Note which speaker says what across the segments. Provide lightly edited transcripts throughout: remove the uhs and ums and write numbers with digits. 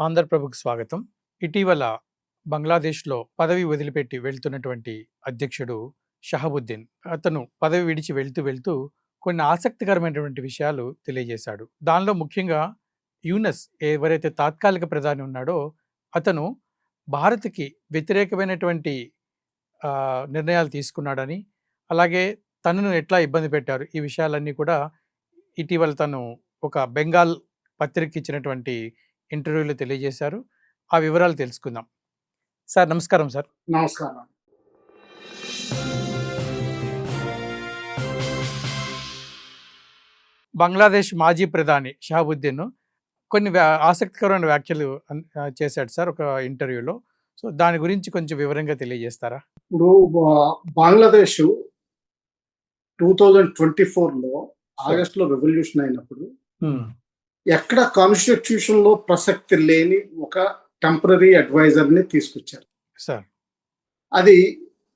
Speaker 1: ఆంధ్రప్రభకు స్వాగతం. ఇటీవల బంగ్లాదేశ్‌లో పదవి వదిలిపెట్టి వెళ్తున్నటువంటి అధ్యక్షుడు షహాబుద్దీన్. అతను పదవి విడిచి వెళ్తూ కొన్ని ఆసక్తికరమైనటువంటి విషయాలు తెలియజేశాడు. దానిలో ముఖ్యంగా యూనస్ ఎవరైతే తాత్కాలిక ప్రధాని ఉన్నాడో అతను భారత్‌కి వ్యతిరేకమైనటువంటి నిర్ణయాలు తీసుకున్నాడని, అలాగే తనను ఎట్లా ఇబ్బంది పెట్టారు, ఈ విషయాలన్నీ కూడా ఇటీవల తను ఒక బెంగాల్ పత్రికకి ఇచ్చినటువంటి ఇంటర్వ్యూలో తెలియజేశారు. ఆ వివరాలు తెలుసుకుందాం. సార్ నమస్కారం సార్.
Speaker 2: నమస్కారం.
Speaker 1: బంగ్లాదేశ్ మాజీ ప్రధాని షహాబుద్దీన్ కొన్ని ఆసక్తికరమైన వ్యాఖ్యలు చేశాడు సార్ ఒక ఇంటర్వ్యూలో. సో దాని గురించి కొంచెం వివరంగా తెలియజేస్తారా?
Speaker 2: ఇప్పుడు బంగ్లాదేశ్ 2024లో ఆగస్టులో రెవల్యూషన్ అయినప్పుడు ఎక్కడ కాన్స్టిట్యూషన్ లో ప్రసక్తి లేని ఒక టెంపరరీ అడ్వైజర్ ని తీసుకొచ్చారు
Speaker 1: సార్.
Speaker 2: అది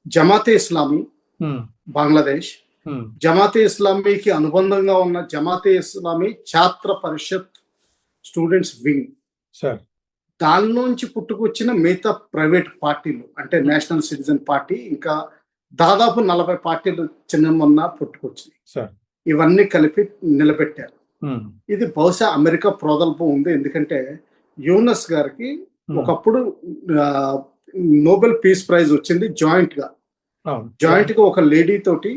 Speaker 2: జమాతే ఇస్లామీ బంగ్లాదేశ్. జమాతే ఇస్లామీకి అనుబంధంగా ఉన్న జమాతే ఇస్లామీ ఛాత్ర పరిషత్ స్టూడెంట్స్ వింగ్
Speaker 1: సార్.
Speaker 2: దానిలోంచి పుట్టుకొచ్చిన మిగతా ప్రైవేట్ పార్టీలు అంటే నేషనల్ సిటిజన్ పార్టీ, ఇంకా దాదాపు 40 పార్టీలు చిన్న మొన్న పుట్టుకొచ్చినాయి. ఇవన్నీ కలిపి నిలబెట్టారు. ఇది బహుశా అమెరికా ప్రోదల్పం ఉంది. ఎందుకంటే యూనస్ గారికి ఒకప్పుడు నోబెల్ పీస్ ప్రైజ్ వచ్చింది జాయింట్ గా ఒక లేడీ తోటి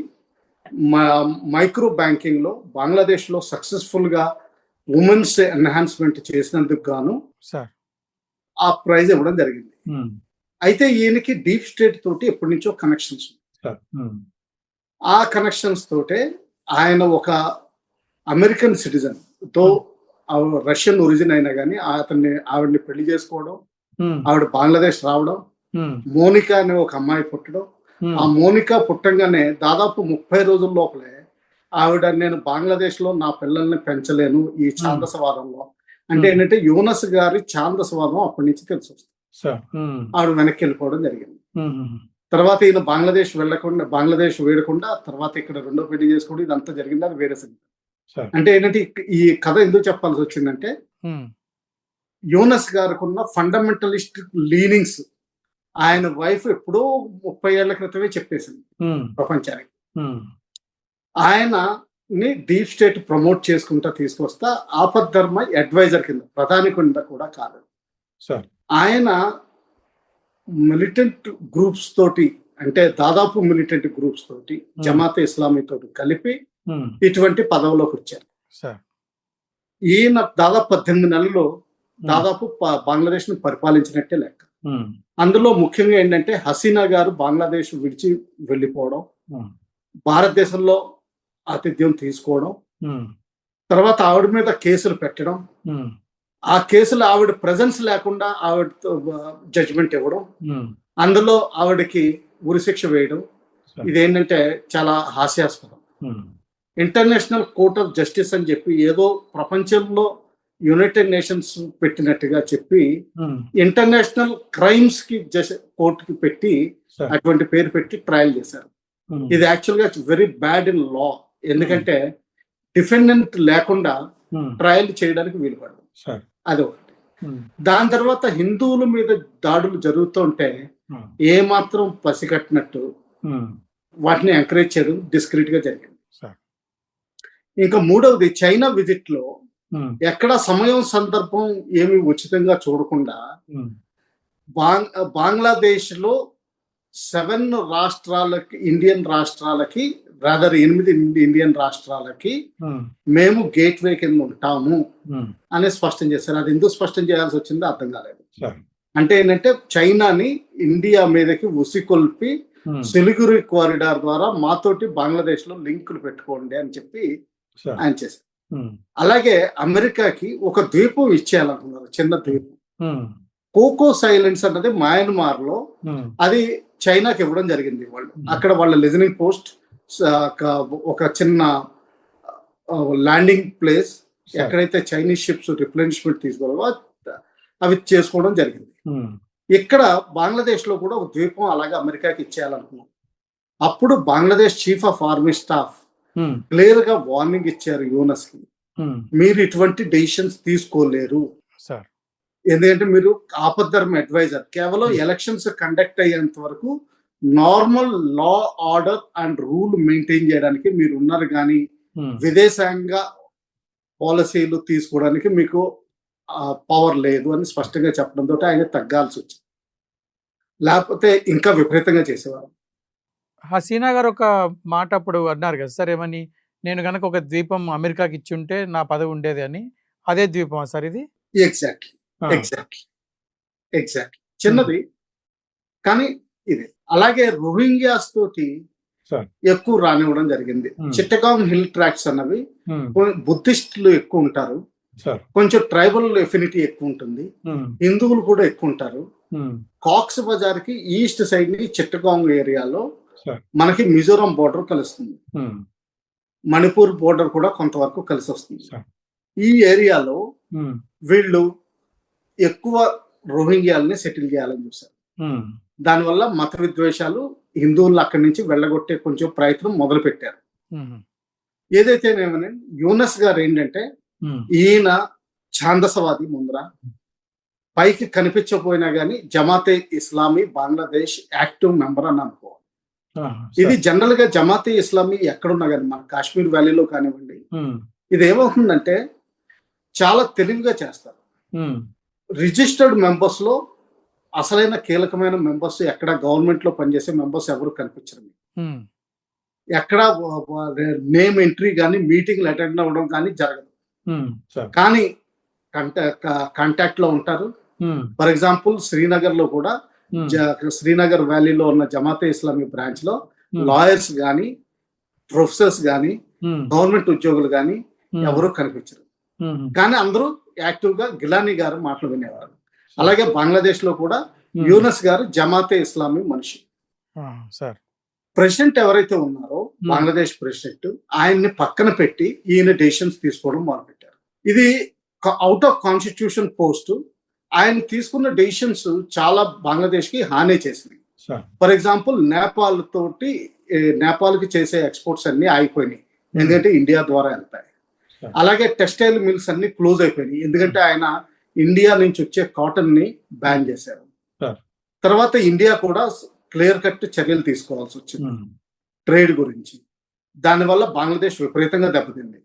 Speaker 2: మైక్రో బ్యాంకింగ్ లో బంగ్లాదేశ్ లో సక్సెస్ఫుల్ గా ఉమెన్స్ ఎన్హాన్స్మెంట్ చేసినందుకు గాను ఆ ప్రైజ్ ఇవ్వడం జరిగింది. అయితే ఈయనకి డీప్ స్టేట్ తోటి ఎప్పటి నుంచో కనెక్షన్స్. ఆ కనెక్షన్స్ తోటే ఆయన ఒక అమెరికన్ సిటిజన్ తో రష్యన్ ఒరిజిన్ అయినా కానీ ఆవిడని పెళ్లి చేసుకోవడం, ఆవిడ బంగ్లాదేశ్ రావడం, మోనికా అనే ఒక అమ్మాయి పుట్టడం. ఆ మోనికా పుట్టంగానే దాదాపు 30 రోజుల లోపలే ఆవిడ నేను బంగ్లాదేశ్ లో నా పిల్లల్ని పెంచలేను ఈ ఛాందసవాదంలో అంటే ఏంటంటే యూనస్ గారి ఛాందసవాదం అప్పటి నుంచి తెలిసి వస్తుంది. ఆవిడ వెనక్కి వెళ్ళిపోవడం జరిగింది. తర్వాత ఈయన బంగ్లాదేశ్ వేడకుండా తర్వాత ఇక్కడ రెండో పెళ్లి చేసుకోవడం ఇదంతా జరిగింది. అది వేరే సినిమా. అంటే ఏంటంటే ఈ కథ ఎందుకు చెప్పాల్సి వచ్చిందంటే యూనస్ గారికి ఉన్న ఫండమెంటలిస్ట్ లీనింగ్స్ ఆయన వైఫ్ ఎప్పుడో 30 ఏళ్ల క్రితమే చెప్పేసింది ప్రపంచానికి. ఆయనని డీప్ స్టేట్ ప్రమోట్ చేసుకుంటా తీసుకొస్తా ఆపద్ధర్మ అడ్వైజర్ కింద, ప్రధాని కింద కూడా కాదు. ఆయన మిలిటెంట్ గ్రూప్స్ తోటి అంటే దాదాపు మిలిటెంట్ గ్రూప్స్ తోటి జమాతే ఇస్లామీ తోటి కలిపి ఇటువంటి పదవిలోకి వచ్చారు. ఈయన దాదాపు 18 నెలల్లో దాదాపు బంగ్లాదేశ్ ను పరిపాలించినట్టే లెక్క. అందులో ముఖ్యంగా ఏంటంటే హసీనా గారు బంగ్లాదేశ్ విడిచి వెళ్ళిపోవడం, భారతదేశంలో ఆతిథ్యం తీసుకోవడం, తర్వాత ఆవిడ మీద కేసులు పెట్టడం, ఆ కేసులు ఆవిడ ప్రెజెన్స్ లేకుండా ఆవిడ జడ్జిమెంట్ ఇవ్వడం, అందులో ఆవిడకి ఉరిశిక్ష వేయడం. ఇదేంటంటే చాలా హాస్యాస్పదం. ఇంటర్నేషనల్ కోర్ట్ ఆఫ్ జస్టిస్ అని చెప్పి ఏదో ప్రపంచంలో యునైటెడ్ నేషన్స్ పెట్టినట్టుగా చెప్పి ఇంటర్నేషనల్ క్రైమ్స్ కి కోర్టుకి పెట్టి అటువంటి పేరు పెట్టి ట్రయల్ చేశారు. ఇది యాక్చువల్ గా వెరీ బ్యాడ్ ఇన్ లా. ఎందుకంటే డిఫెండెంట్ లేకుండా ట్రయల్ చేయడానికి వీలు పడదు. అదొకటి. దాని తర్వాత హిందువుల మీద దాడులు జరుగుతుంటే ఏ మాత్రం పసిగట్టినట్టు వాటిని ఎంకరేజ్ చేయడం డిస్క్రీట్ గా జరిగింది. ఇంకా మూడవది చైనా విజిట్ లో ఎక్కడ సమయం సందర్భం ఏమి ఉచితంగా చూడకుండా బంగ్లాదేశ్ లో 7 రాష్ట్రాలకి ఇండియన్ రాష్ట్రాలకి 8 ఇండియన్ రాష్ట్రాలకి మేము గేట్వే కింద ఉంటాము అని స్పష్టం చేశారు. అది ఎందుకు స్పష్టం చేయాల్సి వచ్చిందో అర్థం కాలేదు. అంటే ఏంటంటే చైనాని ఇండియా మీదకి ఉసికొల్పి సిలిగురి కారిడార్ ద్వారా మాతోటి బంగ్లాదేశ్ లో లింకులు పెట్టుకోండి అని చెప్పి ఆయన చేశారు. అలాగే అమెరికాకి ఒక ద్వీపం ఇచ్చేయాలనుకున్నారు, చిన్న ద్వీపం. కోకోస్ ఐలాండ్స్ అన్నది మయన్మార్ లో, అది చైనాకి ఇవ్వడం జరిగింది. అక్కడ వాళ్ళ లిజనింగ్ పోస్ట్, ఒక చిన్న ల్యాండింగ్ ప్లేస్, ఎక్కడైతే చైనీస్ షిప్స్ రిప్లెనిష్మెంట్ తీసుకోవాలో అవి చేసుకోవడం జరిగింది. ఇక్కడ బంగ్లాదేశ్ లో కూడా ఒక ద్వీపం అలాగే అమెరికాకి ఇచ్చేయాలనుకున్నాం. అప్పుడు Bangladesh chief of army staff clear గా వార్నింగ్ ఇచ్చారు యూనస్ కి, మీరు ఇటువంటి డెసిషన్స్ తీసుకోలేరు. ఎందుకంటే మీరు ఆపద్ధర్మ అడ్వైజర్. కేవలం ఎలక్షన్స్ కండక్ట్ అయ్యేంత వరకు normal law, order and rule maintain చేయడానికి మీరు ఉన్నారు కానీ విదేశాంగ పాలసీలు తీసుకోవడానికి మీకు పవర్ లేదు అని స్పష్టంగా చెప్పడంతో ఆయన తగ్గాల్సి వచ్చింది. లేకపోతే ఇంకా విపరీతంగా చేసేవారు.
Speaker 1: హసీనా గారు ఒక మాట అప్పుడు అన్నారు కదా సార్, ఏమని, నేను గనక ఒక ద్వీపం అమెరికాకి ఇచ్చి ఉంటే నా పదవి ఉండేది అని. అదే ద్వీపమా సార్ ఇది?
Speaker 2: Exactly, exactly, exactly. చిన్నది కానీ ఇది. అలాగే రోహింగ్యాస్ తోటి ఎక్కువ రానివ్వడం జరిగింది. చిట్టగాంగ్ హిల్ ట్రాక్ట్స్ అన్నవి బుద్ధిస్టులు ఎక్కువ ఉంటారు, కొంచెం ట్రైబల్ ఎఫినిటీ ఎక్కువ ఉంటుంది, హిందువులు కూడా ఎక్కువ ఉంటారు. కాక్స్ బజార్ కి ఈస్ట్ సైడ్ ని చిట్టగాంగ్ ఏరియాలో మనకి మిజోరాం బోర్డర్ కలుస్తుంది, మణిపూర్ బోర్డర్ కూడా కొంతవరకు కలిసి వస్తుంది. ఈ ఏరియాలో వీళ్ళు ఎక్కువ రోహింగ్యాలని సెటిల్ చేయాలని చూశారు. దానివల్ల మత విద్వేషాలు, హిందువులు అక్కడి నుంచి వెళ్ళగొట్టే కొంచెం ప్రయత్నం మొదలు పెట్టారు. ఏదైతే యూనస్ గారు ఏంటంటే ఈయన ఛాందసవాది ముందర, పైకి కనిపించకపోయినా గానీ జమాతే ఇస్లామీ బంగ్లాదేశ్ యాక్టివ్ మెంబర్ అని అనుకోవాలి. ఇది జనరల్ గా జమాతే ఇస్లామీ ఎక్కడున్నా కానీ మన కాశ్మీర్ వ్యాలీలో కానివ్వండి, ఇది ఏమవుతుందంటే చాలా తెలివిగా చేస్తారు. రిజిస్టర్డ్ మెంబర్స్ లో అసలైన కీలకమైన మెంబర్స్ ఎక్కడ గవర్నమెంట్ లో పనిచేసే మెంబర్స్ ఎవరు కనిపించరు. ఎక్కడ నేమ్ ఎంట్రీ కానీ మీటింగ్లు అటెండ్ అవ్వడం కానీ జరగదు. కానీ కాంటాక్ట్ లో ఉంటారు. ఫర్ ఎగ్జాంపుల్ శ్రీనగర్ లో కూడా శ్రీనగర్ వ్యాలీలో ఉన్న జమాతే ఇస్లామీ బ్రాంచ్ లో లాయర్స్ గాని, ప్రొఫెసర్స్ గాని, గవర్నమెంట్ ఉద్యోగులు గాని ఎవరు కనిపించరు. కానీ అందరూ యాక్టివ్ గా గిలానీ గారు మాటలు వినేవారు. అలాగే బంగ్లాదేశ్ లో కూడా యూనస్ గారు జమాతే ఇస్లామీ మనిషి. ప్రెసిడెంట్ ఎవరైతే ఉన్నారో బంగ్లాదేశ్ ప్రెసిడెంట్, ఆయన్ని పక్కన పెట్టి ఈయన డెసిషన్స్ తీసుకోవడం మొదలుపెట్టారు. ఇది అవుట్ ఆఫ్ కాన్స్టిట్యూషన్ పోస్ట్. ఆయన తీసుకున్న డెసిషన్స్ చాలా బంగ్లాదేశ్ కి హాని చేసింది. ఫర్ ఎగ్జాంపుల్ నేపాల్ కి చేసే ఎక్స్పోర్ట్స్ అన్ని ఆగిపోయినాయి, ఎందుకంటే ఇండియా ద్వారా వెళ్తాయి. అలాగే టెక్స్టైల్ మిల్స్ అన్ని క్లోజ్ అయిపోయినాయి, ఎందుకంటే ఆయన ఇండియా నుంచి వచ్చే కాటన్ ని బ్యాన్ చేశారు. తర్వాత ఇండియా కూడా క్లియర్ కట్ చర్యలు తీసుకోవాల్సి వచ్చింది ట్రేడ్ గురించి. దానివల్ల బంగ్లాదేశ్ విపరీతంగా దెబ్బతింది.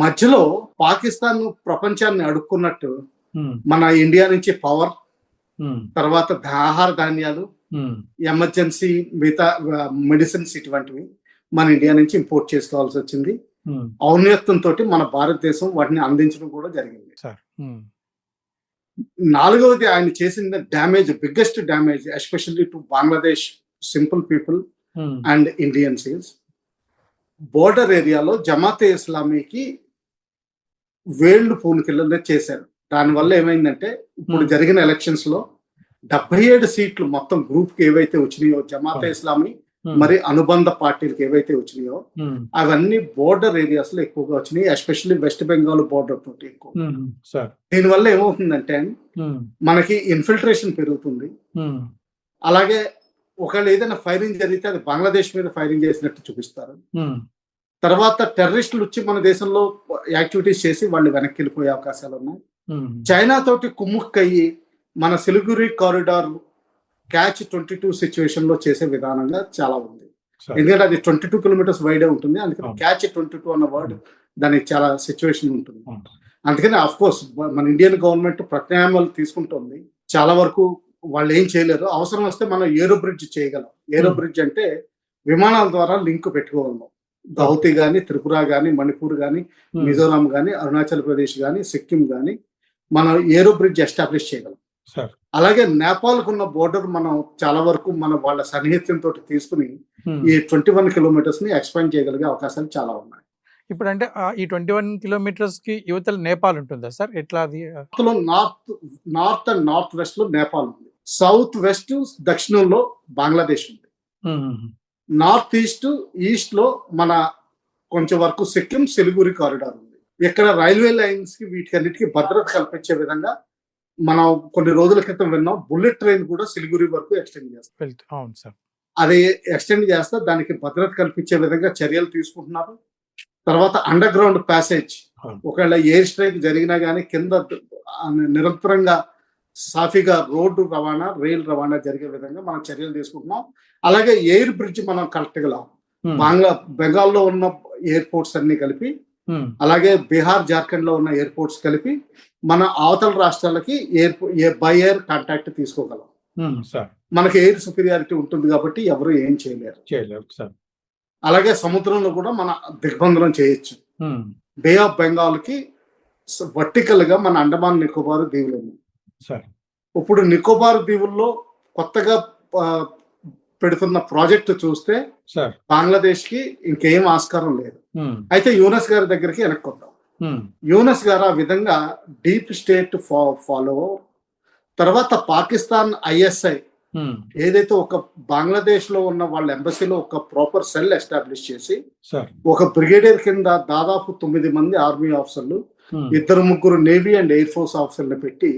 Speaker 2: మధ్యలో పాకిస్తాన్ ప్రపంచాన్ని అడుక్కున్నట్టు మన ఇండియా నుంచి పవర్, తర్వాత ఆహార ధాన్యాలు, ఎమర్జెన్సీ మిగతా మెడిసిన్స్ ఇటువంటివి మన ఇండియా నుంచి ఇంపోర్ట్ చేసుకోవాల్సి వచ్చింది. ఔన్నత్యంతో మన భారతదేశం వాటిని అందించడం కూడా జరిగింది. నాలుగవది ఆయన చేసిన damage, biggest damage especially to Bangladesh simple people and Indians is border ఏరియాలో జమాతే ఇస్లామీకి వేళ్లు పూనుకిల్లనే చేశారు. దానివల్ల ఏమైందంటే ఇప్పుడు జరిగిన ఎలక్షన్స్ లో 77 సీట్లు మొత్తం గ్రూప్ కి ఏవైతే వచ్చినాయో జమాతే ఇస్లామీ మరి అనుబంధ పార్టీలకు ఏవైతే వచ్చినాయో అవన్నీ బోర్డర్ ఏరియాస్ లో ఎక్కువగా వచ్చినాయి, ఎస్పెషల్లీ వెస్ట్ బెంగాల్ బోర్డర్ తోటి ఎక్కువ. దీనివల్ల ఏమవుతుందంటే మనకి ఇన్ఫిల్ట్రేషన్ పెరుగుతుంది. అలాగే ఒకవేళ ఏదైనా ఫైరింగ్ జరిగితే అది బంగ్లాదేశ్ మీద ఫైరింగ్ చేసినట్టు చూపిస్తారు. తర్వాత టెర్రరిస్టులు వచ్చి మన దేశంలో యాక్టివిటీస్ చేసి వాళ్ళు వెనక్కి వెళ్ళిపోయే అవకాశాలు ఉన్నాయి. చైనా తోటి కుమ్ముక్కయ్యి మన సిలిగురి కారిడార్ క్యాచ్ 22 సిచ్యువేషన్ లో చేసే విధానంగా చాలా ఉంది. ఎందుకంటే అది 22 కిలోమీటర్స్ వైడే ఉంటుంది, అందుకని క్యాచ్ 22 అన్న వర్డ్ దానికి చాలా సిచ్యువేషన్ ఉంటుంది. అందుకని అఫ్ కోర్స్ మన ఇండియన్ గవర్నమెంట్ ప్రత్యామ్నాయాలు తీసుకుంటుంది. చాలా వరకు వాళ్ళు ఏం చేయలేరు. అవసరం వస్తే మనం ఏరో బ్రిడ్జ్ చేయగలం. ఏరో బ్రిడ్జ్ అంటే విమానాల ద్వారా లింక్ పెట్టుకోగలం. గౌహతి గాని, త్రిపుర గాని, మణిపూర్ గాని, మిజోరాం గాని, అరుణాచల్ ప్రదేశ్ గాని, సిక్కిం గాని మనం ఏరో బ్రిడ్జ్ ఎస్టాబ్లిష్ చేయగలం. అలాగే నేపాల్ కున్న బోర్డర్ మనం చాలా వరకు మన వాళ్ళ సన్నిహిత్యంతో తీసుకుని ఈ 21 కిలోమీటర్స్ ని ఎక్స్పాండ్ చేయగలిగే అవకాశాలు చాలా ఉన్నాయి.
Speaker 1: ఇప్పుడు అంటే ఈ 21 కిలోమీటర్స్ కి యువతల నేపాల్ ఉంటుందా సార్? ఎట్లా అది?
Speaker 2: నార్త్ అండ్ నార్త్ వెస్ట్ లో నేపాల్ ఉంది, సౌత్ వెస్ట్ దక్షిణంలో బంగ్లాదేశ్ ఉంది, నార్త్ ఈస్ట్ లో మన కొంచెం వరకు సిక్కిం సిలిగురి కారిడార్ ఉంది. ఇక్కడ రైల్వే లైన్స్ కి వీటికన్నిటికీ భద్రత కల్పించే విధంగా మనం కొన్ని రోజుల క్రితం విన్నాం, బుల్లెట్ ట్రైన్ కూడా సిలిగురి వరకు ఎక్స్టెండ్ చేస్తారు. అది ఎక్స్టెండ్ చేస్తా దానికి భద్రత కల్పించే విధంగా చర్యలు తీసుకుంటున్నారు. తర్వాత అండర్ గ్రౌండ్ ప్యాసేజ్, ఒకవేళ ఎయిర్ స్ట్రైక్ జరిగినా గానీ కింద నిరంతరంగా సాఫీగా రోడ్డు రవాణా, రైలు రవాణా జరిగే విధంగా మనం చర్యలు తీసుకుంటున్నాం. అలాగే ఎయిర్ బ్రిడ్జ్ మనం కలెక్టగలం. బెంగాల్లో ఉన్న ఎయిర్పోర్ట్స్ అన్ని కలిపి, అలాగే బీహార్, జార్ఖండ్ లో ఉన్న ఎయిర్పోర్ట్స్ కలిపి మన అవతల రాష్ట్రాలకి బై ఎయిర్ కాంటాక్ట్ తీసుకోగలం. మనకి ఎయిర్ సుపీరియారిటీ ఉంటుంది కాబట్టి ఎవరు ఏం చేయలేరు. అలాగే సముద్రంలో కూడా మన దిగ్బంధనం చేయొచ్చు. బే ఆఫ్ బెంగాల్ కి వర్టికల్ గా మన అండమాన్ నికోబార్ దీవులు ఉన్నాయి. ఇప్పుడు నికోబార్ దీవుల్లో కొత్తగా పెడుతున్న ప్రాజెక్ట్ చూస్తే బంగ్లాదేశ్ కి ఇంకేం ఆస్కారం లేదు. అయితే యూనస్ గారి దగ్గరికి వెనక్కి వద్దాం. యూనస్ గారు ఆ విధంగా డీప్ స్టేట్ ఫాలో, తర్వాత పాకిస్తాన్ ISI ఏదైతే ఒక బంగ్లాదేశ్ లో ఉన్న వాళ్ళ ఎంబసీలో ఒక ప్రాపర్ సెల్ ఎస్టాబ్లిష్ చేసి ఒక బ్రిగేడియర్ కింద దాదాపు 9 మంది ఆర్మీ ఆఫీసర్లు, 2-3 నేవీ అండ్ ఎయిర్ ఫోర్స్ ఆఫీసర్లు పెట్టి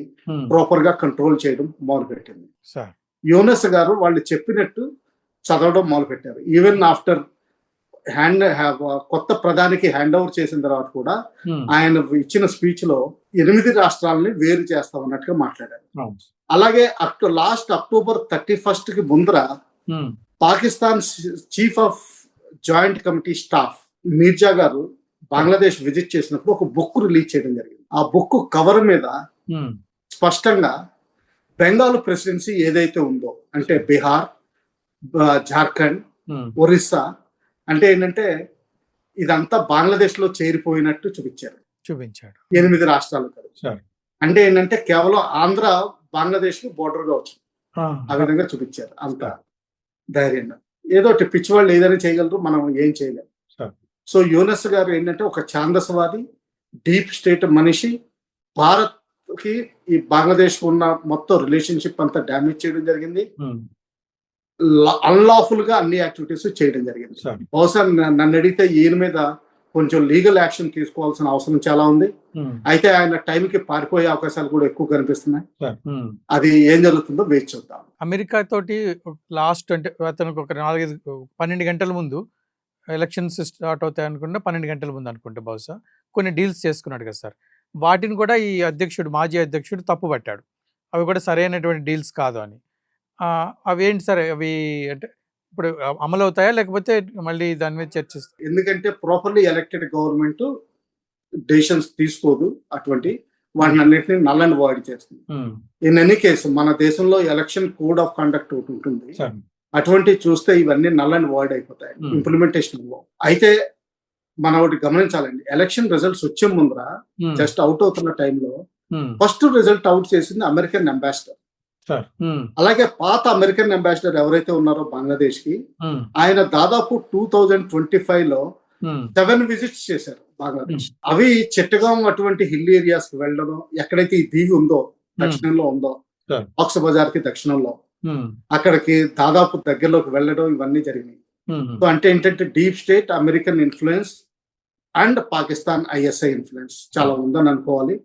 Speaker 2: ప్రాపర్ గా కంట్రోల్ చేయడం మొదలుపెట్టింది. యూనస్ గారు వాళ్ళు చెప్పినట్టు చదవడం మొదలు పెట్టారు. ఈవెన్ ఆఫ్టర్ కొత్త ప్రధానికి హ్యాండ్ ఓవర్ చేసిన తర్వాత కూడా ఆయన ఇచ్చిన స్పీచ్ లో 8 రాష్ట్రాలని వేరు చేస్తామన్నట్టుగా మాట్లాడారు. అలాగే లాస్ట్ అక్టోబర్ 31 కి ముందర Pakistan chief of joint committee staff Mirza గారు బంగ్లాదేశ్ విజిట్ చేసినప్పుడు ఒక బుక్ రిలీజ్ చేయడం జరిగింది. ఆ బుక్ కవర్ మీద స్పష్టంగా బెంగాల్ ప్రెసిడెన్సీ ఏదైతే ఉందో, అంటే బీహార్, జార్ఖండ్, ఒరిస్సా, అంటే ఏంటంటే ఇదంతా బంగ్లాదేశ్ లో చేరిపోయినట్టు చూపించారు. 8 రాష్ట్రాలు కదా. అంటే ఏంటంటే కేవలం ఆంధ్ర బంగ్లాదేశ్ కి బోర్డర్ గా వచ్చింది. ఆ విధంగా చూపించారు. అంత ధైర్యంగా ఏదో పిచ్చి వాళ్ళు ఏదైనా చేయగలరు, మనం ఏం చేయలేము. సో యూనస్ గారు ఏంటంటే ఒక ఛాందసవాది, డీప్ స్టేట్ మనిషి. భారత్ కి ఈ బంగ్లాదేశ్ ఉన్న మొత్తం రిలేషన్షిప్ అంతా డ్యామేజ్ చేయడం జరిగింది. అన్లాఫుల్ గా అన్ని యాక్టివిటీస్ చేయడం జరిగింది. బహుశా నన్ను అడిగితే ఈయన మీద కొంచెం లీగల్ యాక్షన్ తీసుకోవాల్సిన అవసరం చాలా ఉంది. అయితే ఆయన టైంకి పారిపోయే అవకాశాలు కూడా ఎక్కువ కనిపిస్తున్నాయి. అది ఏం జరుగుతుందో వేచి చూద్దాం.
Speaker 1: అమెరికా తోటి లాస్ట్ అంటే అతనికి ఒక 12 గంటల ముందు ఎలక్షన్స్ స్టార్ట్ అవుతాయి అనుకుంటే 12 గంటల ముందు అనుకుంటే బహుశా కొన్ని డీల్స్ చేసుకున్నాడు కదా సార్. వాటిని కూడా ఈ మాజీ అధ్యక్షుడు తప్పు పట్టాడు. అవి కూడా సరైనటువంటి డీల్స్ కాదు అని. అవి ఏంటి సార్? అవి అంటే ఇప్పుడు అమలు అవుతాయా లేకపోతే మళ్ళీ దాని మీద చర్చిస్తారు?
Speaker 2: ఎందుకంటే ప్రాపర్లీ ఎలక్టెడ్ గవర్నమెంట్ డెసిషన్స్ తీసుకోదు, అటువంటి వాటిని అన్నింటినీ నల్ అండ్ వాయిడ్ చేస్తుంది. ఇన్ ఎనీ కేసు మన దేశంలో ఎలక్షన్ కోడ్ ఆఫ్ కండక్ట్ ఒకటి ఉంటుంది. అటువంటి చూస్తే ఇవన్నీ నల్ అండ్ వాయిడ్ అయిపోతాయి ఇంప్లిమెంటేషన్ లో. అయితే మనం ఒకటి గమనించాలండి, ఎలక్షన్ రిజల్ట్స్ వచ్చే ముందర జస్ట్ అవుట్ అవుతున్న టైంలో ఫస్ట్ రిజల్ట్ అవుట్ చేసింది అమెరికన్ అంబాసిడర్. అలాగే పాత అమెరికన్ అంబాసిడర్ ఎవరైతే ఉన్నారో బంగ్లాదేశ్ కి, ఆయన దాదాపు 2025 లో 7 విజిట్స్ చేశారు బంగ్లాదేశ్. అవి చిట్టగాం అటువంటి హిల్ ఏరియాస్ కి వెళ్ళడం, ఎక్కడైతే ఈ దీవి ఉందో దక్షిణంలో ఉందో, బాక్స్ బజార్ కి దక్షిణంలో, అక్కడికి దాదాపు దగ్గరలోకి వెళ్ళడం, ఇవన్నీ జరిగినాయి. సో అంటే ఏంటంటే deep state American influence and Pakistan ISI influence చాలా ఉందని అనుకోవాలి.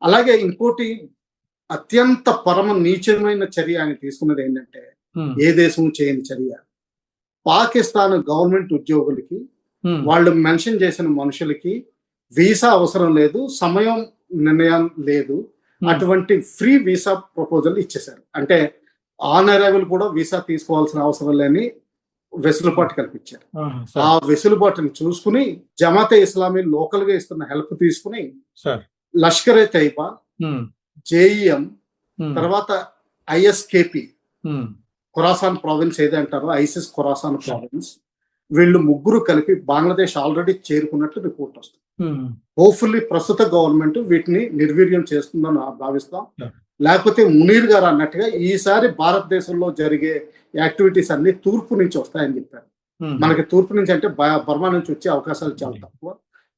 Speaker 2: అలాగే ఇంకోటి అత్యంత పరమ నీచమైన చర్య ఆయన తీసుకున్నది ఏంటంటే, ఏ దేశం చేయని చర్య, పాకిస్తాన్ గవర్నమెంట్ ఉద్యోగులకి, వాళ్ళు మెన్షన్ చేసిన మనుషులకి వీసా అవసరం లేదు, సమయం నిర్ణయం లేదు, అటువంటి ఫ్రీ వీసా ప్రపోజల్ ఇచ్చేశారు. అంటే ఆన్ అరైవల్ కూడా వీసా తీసుకోవాల్సిన అవసరం లేని వెసులుబాటు కల్పించారు. ఆ వెసులుబాటుని చూసుకుని జమాతే ఇస్లామీ లోకల్ గా ఇస్తున్న హెల్ప్ తీసుకుని లష్కర్ ఏ తైబా, JEM, తర్వాత ISKP Khorasan province ఏదంటారో ISIS Khorasan province, వీళ్ళు ముగ్గురు కలిపి బంగ్లాదేశ్ ఆల్రెడీ చేరుకున్నట్టు రిపోర్ట్ వస్తుంది. హోప్ఫుల్లీ ప్రస్తుత గవర్నమెంట్ వీటిని నిర్వీర్యం చేస్తుందని భావిస్తాం. లేకపోతే మునీర్ గారు అన్నట్టుగా ఈసారి భారతదేశంలో జరిగే యాక్టివిటీస్ అన్ని తూర్పు నుంచి వస్తాయని చెప్పారు. మనకి తూర్పు నుంచి అంటే బర్మా నుంచి వచ్చే అవకాశాలు చాలా తక్కువ.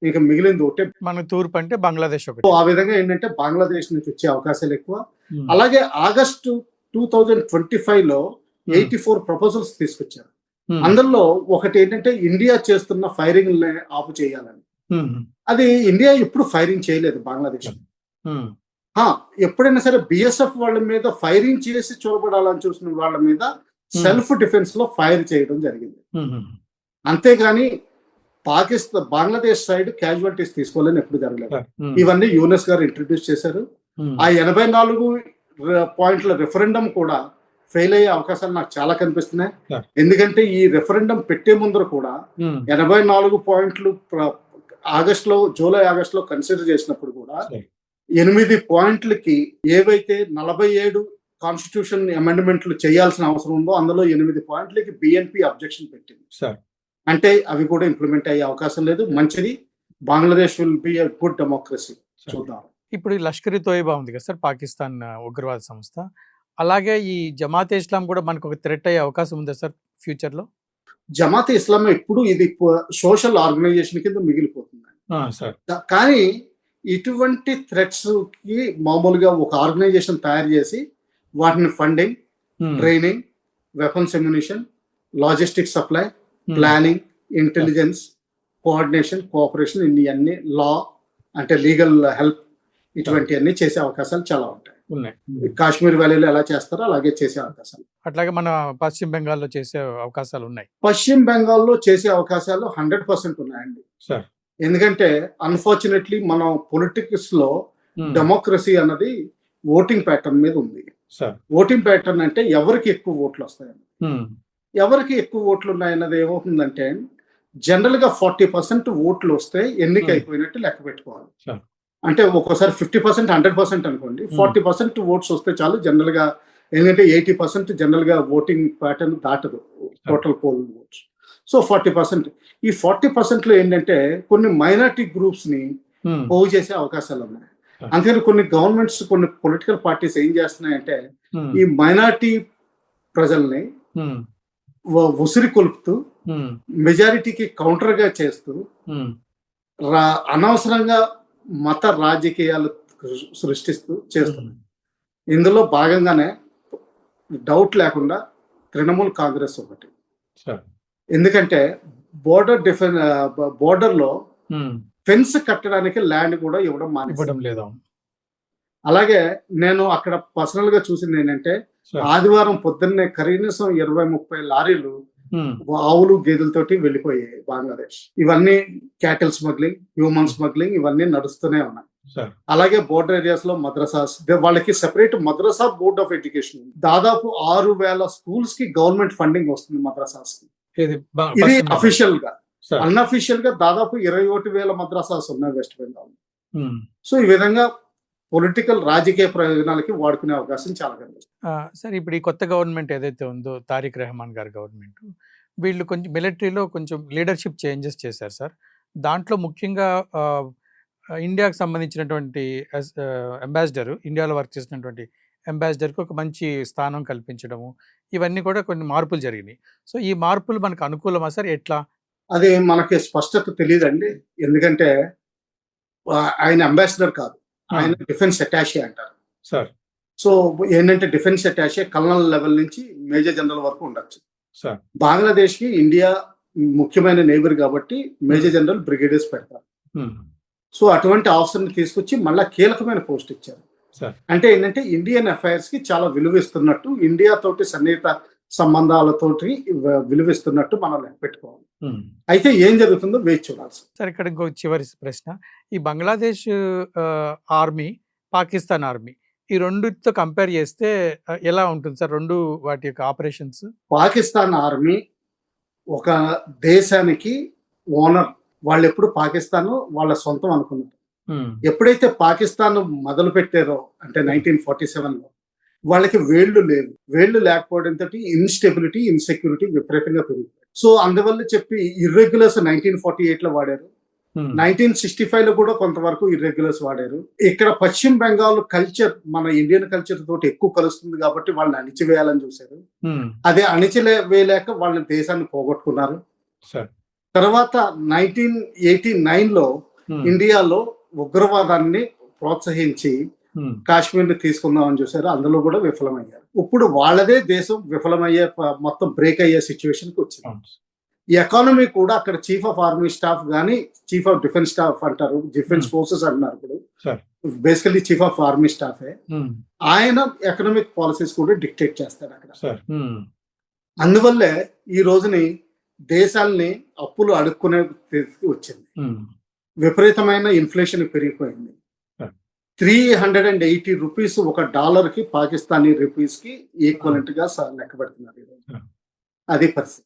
Speaker 2: ఇంకా మిగిలింది ఒకటే
Speaker 1: మన తూర్పు అంటే బంగ్లాదేశ్.
Speaker 2: ఆ విధంగా ఏంటంటే బంగ్లాదేశ్ నుంచి వచ్చే అవకాశాలు ఎక్కువ. అలాగే ఆగస్టు 2025 లో 84 ప్రపోజల్స్ తీసుకొచ్చారు. అందులో ఒకటి ఏంటంటే ఇండియా చేస్తున్న ఫైరింగ్ ఆపు చేయాలని. అది ఇండియా ఎప్పుడు ఫైరింగ్ చేయలేదు బంగ్లాదేశ్. ఎప్పుడైనా సరే BSF వాళ్ళ మీద ఫైరింగ్ చేసి చూడబడాలని చూసిన వాళ్ళ మీద సెల్ఫ్ డిఫెన్స్ లో ఫైర్ చేయడం జరిగింది. అంతేగాని బంగ్లాదేశ్ సైడ్ క్యాజువాలిటీస్ తీసుకోవాలని ఎప్పుడు జరగలేదు. ఇవన్నీ యూనస్ గారు ఇంట్రడ్యూస్ చేశారు. ఆ 84 పాయింట్ల రెఫరెండం కూడా ఫెయిల్ అయ్యే అవకాశాలు నాకు చాలా కనిపిస్తున్నాయి.
Speaker 1: Yeah.
Speaker 2: ఎందుకంటే ఈ రెఫరెండం పెట్టే ముందర కూడా 84 పాయింట్లు జూలై ఆగస్టులో కన్సిడర్ చేసినప్పుడు కూడా
Speaker 1: Sure.
Speaker 2: 8 పాయింట్లకి ఏవైతే 47 కాన్స్టిట్యూషన్ అమెండ్మెంట్లు చేయాల్సిన అవసరం ఉందో అందులో 8 పాయింట్లకి బిఎన్పి అబ్జెక్షన్ పెట్టింది. అంటే అవి కూడా ఇంప్లిమెంట్ అయ్యే అవకాశం లేదు. మంచిది, Bangladesh will be a good democracy. చూద్దాం.
Speaker 1: ఇప్పుడు ఈ లష్కర్ ఇ తోయిబా ఉంది కదా సార్, పాకిస్తాన్ ఉగ్రవాద సంస్థ, అలాగే ఈ జమాతే ఇస్లాం కూడా మనకు ఒక థ్రెట్ అయ్యే అవకాశం ఉందా సార్ ఫ్యూచర్ లో?
Speaker 2: జమాతే ఇస్లాం ఇప్పుడు ఇది సోషల్ ఆర్గనైజేషన్ కింద మిగిలిపోతుంది. కానీ ఇటువంటి థ్రెట్స్ కి మామూలుగా ఒక ఆర్గనైజేషన్ తయారు చేసి వాటిని funding, training, weapons ammunition, logistic supply, planning, intelligence, coordination, cooperation, ఇన్ని లా అంటే లీగల్ హెల్ప్ ఇటువంటివన్నీ చేసే అవకాశాలు చాలా ఉంటాయి. కాశ్మీర్ వ్యాలీలో ఎలా చేస్తారో అలాగే చేసే అవకాశాలు,
Speaker 1: అట్లాగే మన పశ్చిమ బెంగాల్లో చేసే అవకాశాలు ఉన్నాయి.
Speaker 2: పశ్చిమ బెంగాల్లో చేసే అవకాశాలు 100% ఉన్నాయండి. ఎందుకంటే అన్ఫార్చునేట్లీ మన పొలిటిక్స్ లో డెమోక్రసీ అన్నది ఓటింగ్ ప్యాటర్న్ మీద ఉంది. ఓటింగ్ ప్యాటర్న్ అంటే ఎవరికి ఎక్కువ ఓట్లు వస్తాయని, ఎవరికి ఎక్కువ ఓట్లు ఉన్నాయన్నది ఏమవుతుందంటే జనరల్ గా 40% ఓట్లు వస్తే ఎన్నిక అయిపోయినట్టు లెక్క పెట్టుకోవాలి. అంటే ఒక్కోసారి 50%, 100% అనుకోండి, 40% ఓట్స్ వస్తే చాలు జనరల్ గా. ఎందుకంటే 80% జనరల్ గా ఓటింగ్ ప్యాటర్న్ దాటదు టోటల్ పోల్ ఓట్స్. సో 40%, ఈ 40% లో ఏంటంటే కొన్ని మైనారిటీ గ్రూప్స్ ని పోగు చేసే అవకాశాలు ఉన్నాయి. అందుకని కొన్ని గవర్నమెంట్స్, కొన్ని పొలిటికల్ పార్టీస్ ఏం చేస్తున్నాయంటే ఈ మైనారిటీ ప్రజల్ని ఉసిరి కొలుపుతూ మెజారిటీకి కౌంటర్ గా చేస్తూ అనవసరంగా మత రాజకీయాలు సృష్టిస్తూ చేస్తున్నారు. ఇందులో భాగంగానే డౌట్ లేకుండా తృణమూల్ కాంగ్రెస్ ఒకటి. ఎందుకంటే బోర్డర్ లో ఫెన్స్ కట్టడానికి ల్యాండ్ కూడా ఇవ్వడం లేదు. అలాగే నేను అక్కడ పర్సనల్ గా చూసింది ఏంటంటే ఆదివారం పొద్దున్నే కనీసం 20-30 లారీలు ఆవులు గేదెలతోటి వెళ్ళిపోయాయి బంగ్లాదేశ్. ఇవన్నీ క్యాటిల్ స్మగ్లింగ్, హ్యూమన్ స్మగ్లింగ్ ఇవన్నీ నడుస్తూనే ఉన్నాయి. అలాగే బోర్డర్ ఏరియాస్ లో మద్రసాస్, వాళ్ళకి separate madrasa board of education, దాదాపు 6,000 స్కూల్స్ కి గవర్నమెంట్ ఫండింగ్ వస్తుంది మద్రసాస్ కి. ఇది అఫీషియల్ గా. అన్అఫీషియల్ గా దాదాపు 21,000 మద్రసాస్ ఉన్నాయి వెస్ట్ బెంగాల్. సో ఈ విధంగా పొలిటికల్ రాజకీయ ప్రయోజనాలకి వాడుకునే అవకాశం చాలా కనిపిస్తుంది.
Speaker 1: సార్ ఇప్పుడు ఈ కొత్త గవర్నమెంట్ ఏదైతే ఉందో తారిక్ రెహమాన్ గారి గవర్నమెంట్, వీళ్ళు కొంచెం మిలిటరీలో కొంచెం లీడర్షిప్ చేంజెస్ చేశారు సార్. దాంట్లో ముఖ్యంగా ఇండియాకు సంబంధించినటువంటి అంబాసిడర్, ఇండియాలో వర్క్ చేసినటువంటి అంబాసిడర్కి ఒక మంచి స్థానం కల్పించడము, ఇవన్నీ కూడా కొన్ని మార్పులు జరిగినాయి. సో ఈ మార్పులు మనకు అనుకూలమా సార్? ఎట్లా?
Speaker 2: అది మనకి స్పష్టత తెలియదండి. ఎందుకంటే ఆయన అంబాసిడర్ కాదు, ఆయన డిఫెన్స్ అటాషే అంటారు
Speaker 1: సార్.
Speaker 2: సో ఏంటంటే డిఫెన్స్ అటాషే కల్నల్ లెవెల్ నుంచి మేజర్ జనరల్ వరకు ఉండొచ్చు. బంగ్లాదేశ్ కి ఇండియా ముఖ్యమైన నేబర్ కాబట్టి మేజర్ జనరల్ బ్రిగేడియర్స్ పెడతారు. సో అటువంటి ఆఫీసర్ ని తీసుకొచ్చి మళ్ళా కీలకమైన పోస్ట్ ఇచ్చారు. అంటే ఏంటంటే ఇండియన్ అఫైర్స్ కి చాలా విలువ ఇస్తున్నట్టు, ఇండియా తోటి సన్నిహిత సంబంధాలతోటి విలువిస్తున్నట్టు మనం లెక్క పెట్టుకోవాలి. అయితే ఏం జరుగుతుందో వేచి చూడాలి
Speaker 1: సార్. ఇక్కడ ఇంకో చివరి ప్రశ్న, ఈ బంగ్లాదేశ్ ఆర్మీ, పాకిస్తాన్ ఆర్మీ, ఈ రెండుతో కంపేర్ చేస్తే ఎలా ఉంటుంది సార్ రెండు వాటి యొక్క ఆపరేషన్స్?
Speaker 2: పాకిస్తాన్ ఆర్మీ ఒక దేశానికి ఓనర్. వాళ్ళు ఎప్పుడు పాకిస్తాన్ వాళ్ళ సొంతం అనుకున్నారు. ఎప్పుడైతే పాకిస్తాన్ మొదలు పెట్టారో అంటే 1947లో వాళ్ళకి వేళ్లు లేవు. వేళ్లు లేకపోవడంతో ఇన్స్టెబిలిటీ, ఇన్సెక్యూరిటీ విపరీతంగా పెరిగింది. సో అందువల్ల చెప్పి ఇర్రెగ్యులర్స్ 1948లో వాడారు, 1965లో కూడా కొంతవరకు ఇర్రెగ్యులర్స్ వాడారు. ఇక్కడ పశ్చిమ బెంగాల్ కల్చర్ మన ఇండియన్ కల్చర్ తోటి ఎక్కువ కలుస్తుంది కాబట్టి వాళ్ళని అణిచివేయాలని చూశారు. అదే అణిచివేయలేక వాళ్ళ దేశాన్ని పోగొట్టుకున్నారు. తర్వాత 1989లో ఇండియాలో ఉగ్రవాదాన్ని ప్రోత్సహించి కాశ్మీర్ ని తీసుకుందామని చూసారు, అందులో కూడా విఫలమయ్యారు. ఇప్పుడు వాళ్ళదే దేశం విఫలమయ్యే మొత్తం బ్రేక్ అయ్యే సిచ్యువేషన్ కి వచ్చింది. ఈ ఎకానమీ కూడా అక్కడ చీఫ్ ఆఫ్ ఆర్మీ స్టాఫ్ గానీ, చీఫ్ ఆఫ్ డిఫెన్స్ స్టాఫ్ అంటారు, డిఫెన్స్ ఫోర్సెస్ అంటున్నారు. ఇప్పుడు బేసికల్లీ చీఫ్ ఆఫ్ ఆర్మీ స్టాఫే. ఆయన ఎకనామిక్ పాలసీస్ కూడా డిక్టేట్ చేస్తారు అక్కడ. అందువల్లే ఈ రోజుని దేశాల్ని అప్పులు అడుక్కునే వచ్చింది. విపరీతమైన ఇన్ఫ్లేషన్ పెరిగిపోయింది. 380 రూపీస్ ఒక డాలర్ కి పాకిస్తానీ రూపీస్ కి ఈక్వలెంట్ గా లెక్క పెడుతున్నారు ఈరోజు. అది పరిస్థితి.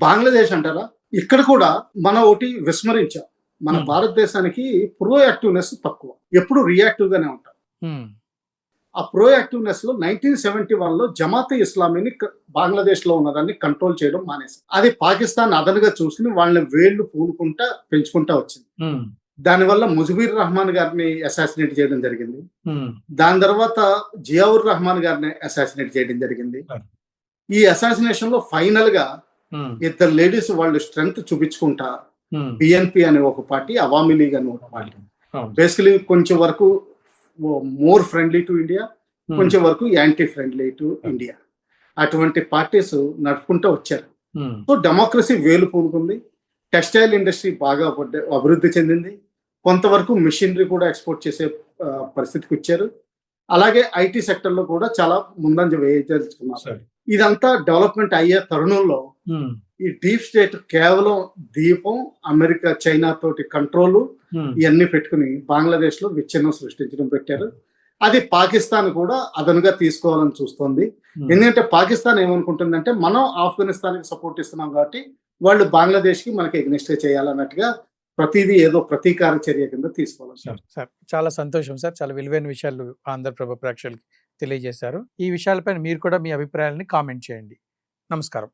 Speaker 2: బంగ్లాదేశ్ అంటారా, ఇక్కడ కూడా మనం ఒకటి విస్మరించాం. మన భారతదేశానికి ప్రోయాక్టివ్నెస్ తక్కువ, ఎప్పుడు రియాక్టివ్ గానే ఉంటాం. ఆ ప్రోయాక్టివ్నెస్ లో 1971 లో జమాతే ఇస్లామీని బంగ్లాదేశ్ లో ఉన్నదాన్ని కంట్రోల్ చేయడం మానేసి, అది పాకిస్తాన్ అదనుగా చూసుకుని వాళ్ళని వేళ్లు పూనుకుంటా పెంచుకుంటా వచ్చింది. దానివల్ల ముజిబుర్ రహమాన్ గారిని అసాసినేట్ చేయడం జరిగింది. దాని తర్వాత జియావుర్ రహమాన్ గారిని అసాసినేట్ చేయడం జరిగింది. ఈ అసాసినేషన్ లో ఫైనల్ గా ఇద్దరు లేడీస్ వాళ్ళు స్ట్రెంగ్త్ చూపించుకుంటా బిఎన్పి అనే ఒక పార్టీ, అవామీ లీగ్ అనే ఒక పార్టీ, బేసికలీ కొంచెం వరకు మోర్ ఫ్రెండ్లీ టు ఇండియా, కొంచెం వరకు యాంటీ ఫ్రెండ్లీ టు ఇండియా, అటువంటి పార్టీస్ నడుపుకుంటూ వచ్చారు. సో డెమోక్రసీ వేలు పూనుకుంది. టెక్స్టైల్ ఇండస్ట్రీ బాగా అభివృద్ధి చెందింది. కొంతవరకు మిషనరీ కూడా ఎక్స్పోర్ట్ చేసే పరిస్థితికి వచ్చారు. అలాగే ఐటీ సెక్టర్ లో కూడా చాలా ముందంజ వేయదలుచుకున్నారు. ఇదంతా డెవలప్మెంట్ అయ్యే తరుణంలో ఈ డీప్ స్టేట్ కేవలం దీపం, అమెరికా, చైనా తోటి కంట్రోల్ ఇవన్నీ పెట్టుకుని బంగ్లాదేశ్ లో విచ్ఛిన్నం సృష్టించడం పెట్టారు. అది పాకిస్తాన్ కూడా అదనుగా తీసుకోవాలని చూస్తోంది. ఎందుకంటే పాకిస్తాన్ ఏమనుకుంటుందంటే, మనం ఆఫ్ఘనిస్తాన్ కి సపోర్ట్ ఇస్తున్నాం కాబట్టి వాళ్ళు బంగ్లాదేశ్ కి మనకి ఎగ్నెస్ట్ చేయాలన్నట్టుగా ప్రతిదీ ఏదో ప్రతీకార చర్య కింద తీసుకోవాలి.
Speaker 1: సార్ చాలా సంతోషం సార్, చాలా విలువైన విషయాలు ఆంధ్రప్రభ ప్రేక్షకులకి తెలియజేశారు. ఈ విషయాలపైన మీరు కూడా మీ అభిప్రాయాలని కామెంట్ చేయండి. నమస్కారం.